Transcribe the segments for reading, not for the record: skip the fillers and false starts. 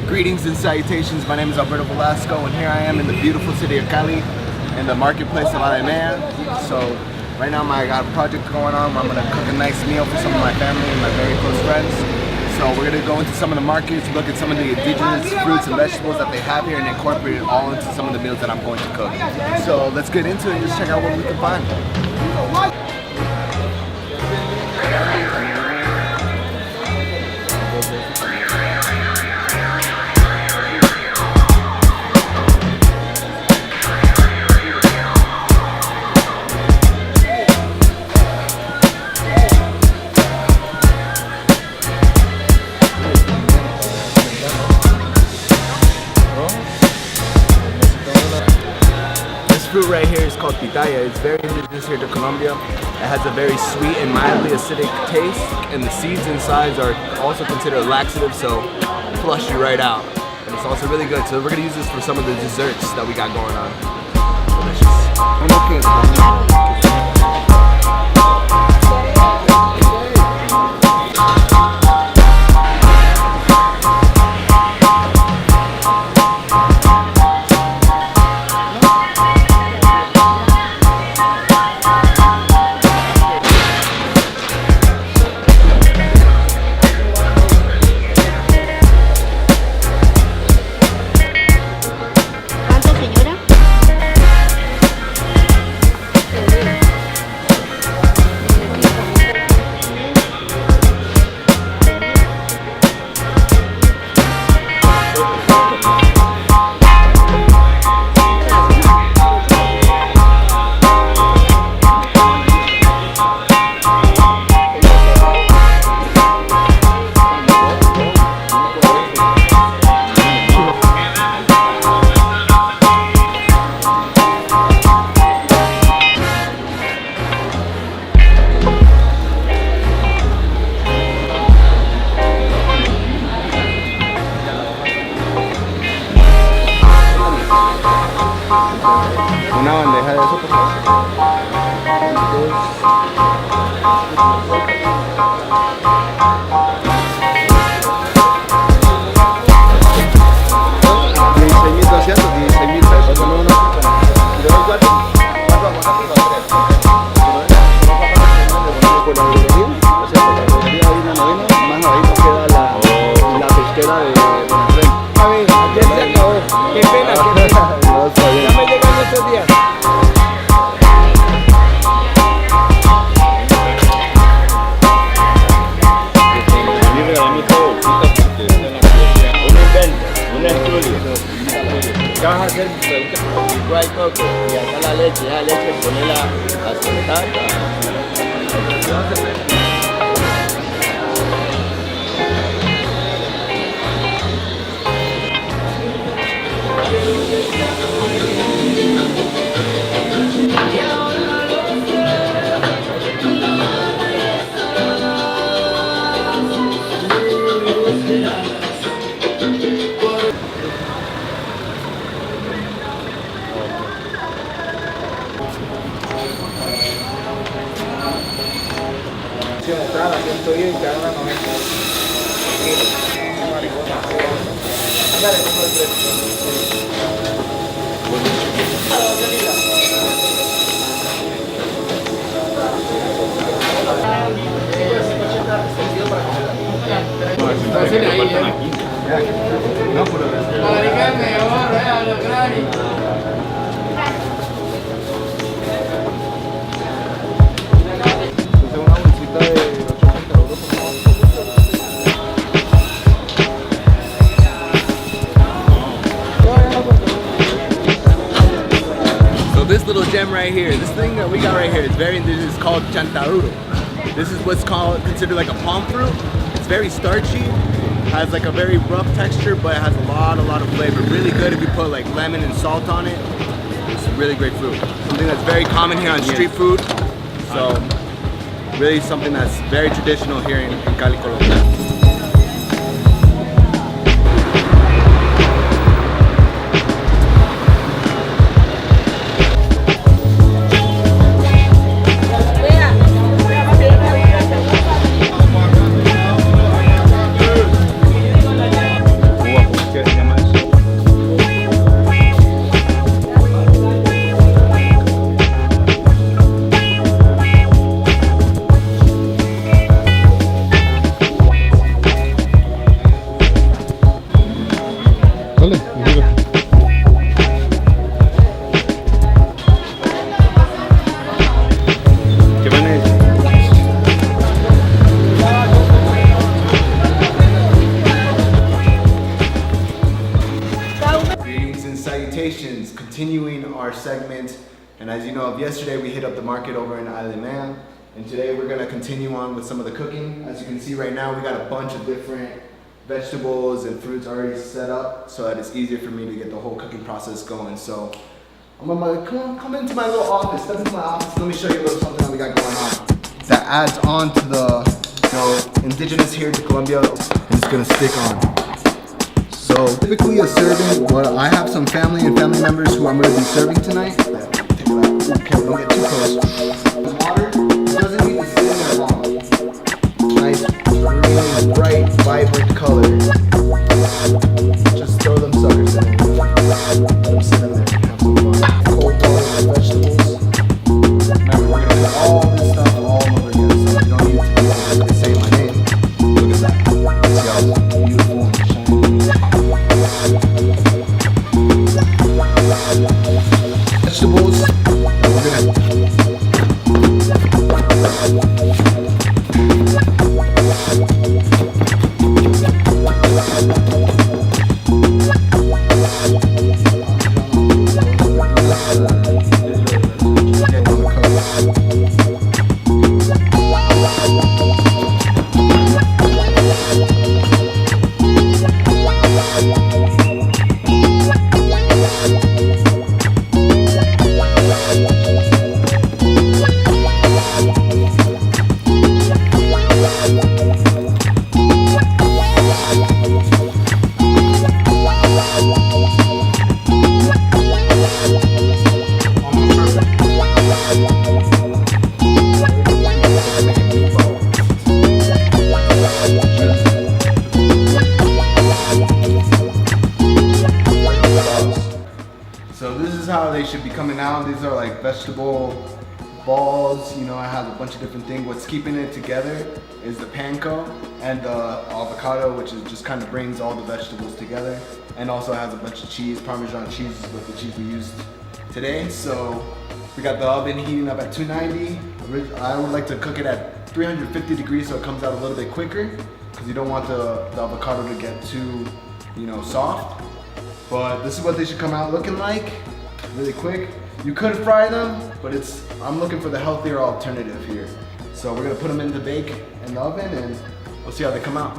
Greetings and salutations, my name is Alberto Velasco and here I am in the beautiful city of Cali in the marketplace of Alameda. So right now I got a project going on where I'm going to cook a nice meal for some of my family and my very close friends. So we're going to go into some of the markets, look at some of the indigenous fruits and vegetables that they have here and incorporate it all into some of the meals that I'm going to cook. So let's get into it and just check out what we can find. Fruit right here is called pitaya. It's very indigenous here to Colombia. It has a very sweet and mildly acidic taste, and the seeds inside are also considered laxative, so flush you right out. And it's also really good. So we're gonna use this for some of the desserts that we got going on. Delicious. Una bandeja de eso, por favor. Qué pena, ya me llegan estos días. Un estudio. ¿Qué vas a hacer? Dry coco. Y acá la leche, ponerla a soltar. Está a 110 y cada 90 kilos. Ándale, como el precio. No, pero this little gem right here, this thing that we got right here is very indigenous. It's called Chontaduro. This is what's considered like a palm fruit. It's very starchy, has like a very rough texture, but it has a lot of flavor. Really good if you put like lemon and salt on it. It's a really great fruit. Something that's very common here on street food. So really something that's very traditional here in Cali, Colombia. Congratulations, continuing our segment. And as you know, yesterday we hit up the market over in Alameda, and today we're gonna continue on with some of the cooking. As you can see right now, we got a bunch of different vegetables and fruits already set up so that it's easier for me to get the whole cooking process going. So I'm gonna come into my little office, step into my office, let me show you a little something that we got going on. That adds on to the indigenous here to Colombia, and it's gonna stick on. So typically a serving, well, I have some family and family members who I'm going to be serving tonight. Okay, don't get too close. The water doesn't need to sit in there long. Nice, green, bright, vibrant color. Just throw them suckers in there. Let them sit in there and have some fun. Cold water, vegetables. Remember, we're going to do all this stuff all over again, so you don't need to say my name. Look at that. See how beautiful and shiny. Vegetables, and we're gonna how they should be coming out. These are like vegetable balls, you know, it has a bunch of different things. What's keeping it together is the panko and the avocado, which is just kind of brings all the vegetables together, and also has a bunch of cheese. Parmesan cheese is what the cheese we used today. So we got the oven heating up at 290. I would like to cook it at 350 degrees so it comes out a little bit quicker, because you don't want the avocado to get too, you know, soft. But this is what they should come out looking like. Really quick. You could fry them, but I'm looking for the healthier alternative here. So we're gonna put them in the bake in the oven and we'll see how they come out.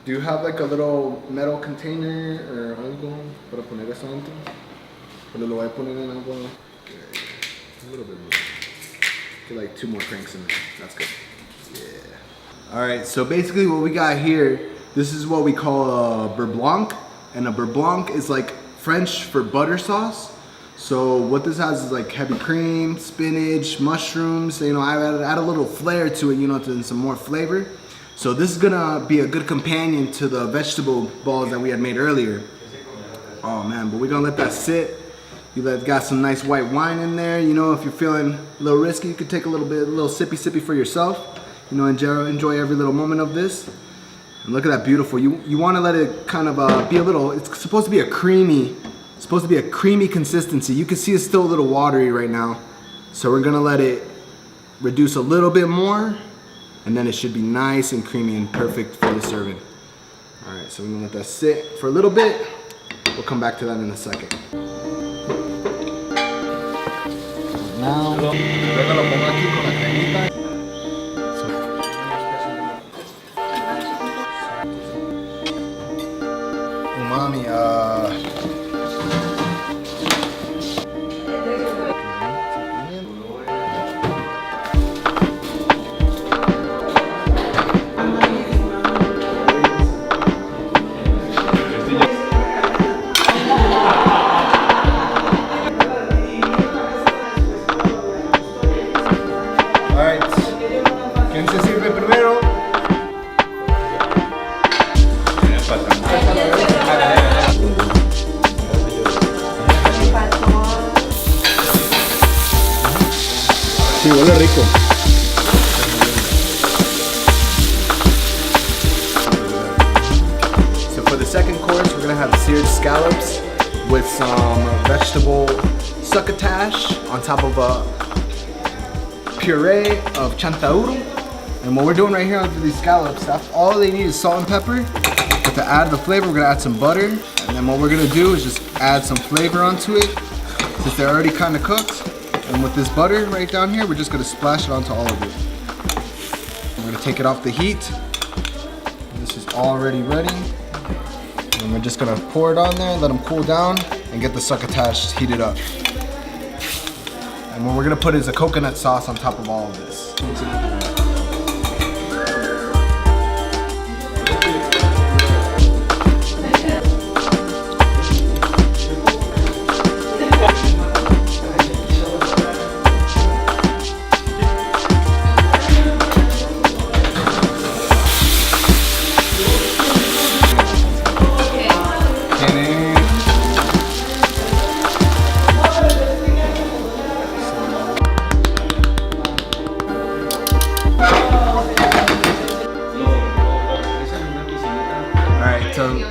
Do you have like a little metal container or algo para poner eso dentro? Pero lo voy a poner en agua. A little bit more. Get like 2 more cranks in there. That's good. Yeah. All right. So basically, what we got here, this is what we call a beurre blanc, and a beurre blanc is like French for butter sauce. So what this has is like heavy cream, spinach, mushrooms. You know, I add a little flair to it. You know, to some more flavor. So this is gonna be a good companion to the vegetable balls that we had made earlier. Oh man, but we're gonna let that sit. Got some nice white wine in there. You know, if you're feeling a little risky, you could take a little sippy for yourself. You know, enjoy every little moment of this. And look at that beautiful. You wanna let it kind of be a little, it's supposed to be a creamy consistency. You can see it's still a little watery right now. So we're gonna let it reduce a little bit more, and then it should be nice and creamy and perfect for the serving. All right, so we're gonna let that sit for a little bit. We'll come back to that in a second. Now, umami, ¿quién se sirve primero? Sí, huele rico. So for the second course, we're gonna have seared scallops with some vegetable succotash on top of a puree of Chontaduro. And what we're doing right here on these scallops, all they need is salt and pepper. But to add the flavor, we're gonna add some butter. And then what we're gonna do is just add some flavor onto it, since they're already kind of cooked. And with this butter right down here, we're just gonna splash it onto all of it. We're gonna take it off the heat. This is already ready. And we're just gonna pour it on there, let them cool down, and get the succotash heated up. And what we're gonna put is a coconut sauce on top of all of this.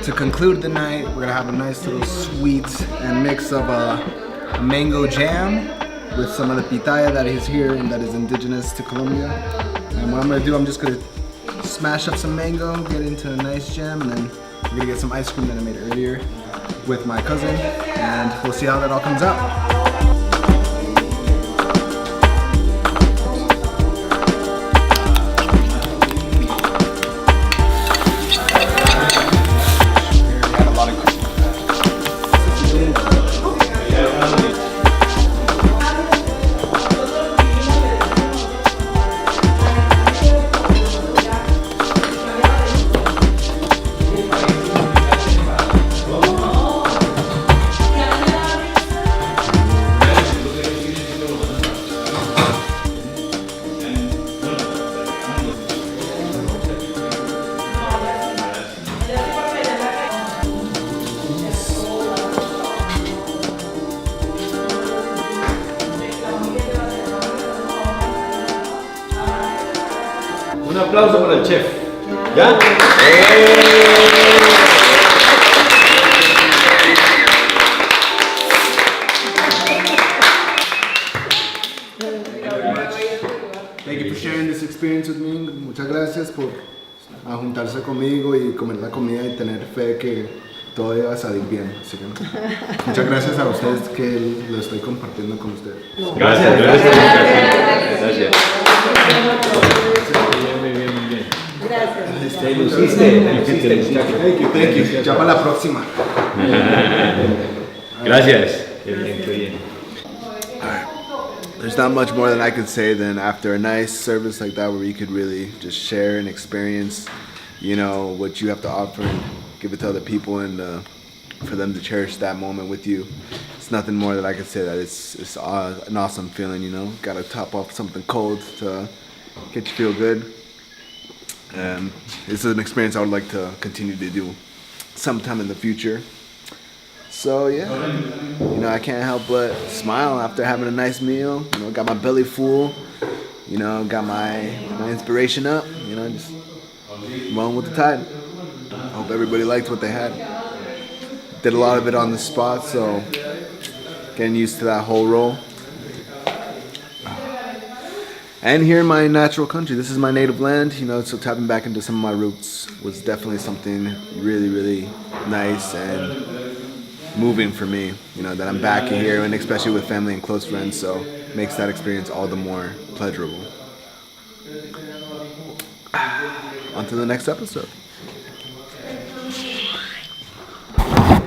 To conclude the night, we're gonna have a nice little sweet and mix of a mango jam with some of the pitaya that is here and that is indigenous to Colombia. And what I'm gonna do, I'm just gonna smash up some mango, get into a nice jam, and then we're gonna get some ice cream that I made earlier with my cousin, and we'll see how that all comes out. Un aplauso para el chef. ¿Ya? Thank you for sharing this experience with me. Muchas gracias por juntarse conmigo y comer la comida y tener fe que todo iba a salir bien. Así que muchas gracias a ustedes que lo estoy compartiendo con ustedes. Gracias, gracias. Gracias. Muy bien, muy bien. Gracias. Te luciste. Thank you. Ya para la próxima. Gracias. Qué bien, qué bien. There's not much more that I could say than after a nice service like that where you could really just share and experience, you know, what you have to offer and give it to other people, and for them to cherish that moment with you. It's nothing more that I could say that it's an awesome feeling, you know. Got to top off something cold to get you feel good. And this is an experience I would like to continue to do sometime in the future. So yeah, you know, I can't help but smile after having a nice meal. You know, got my belly full. You know, got my inspiration up. You know, just rolling with the tide. I hope everybody liked what they had. Did a lot of it on the spot, so getting used to that whole roll. And here in my natural country, this is my native land. You know, so tapping back into some of my roots was definitely something really, really nice and moving for me, you know, that I'm back here, and especially with family and close friends, so makes that experience all the more pleasurable. On to the next episode.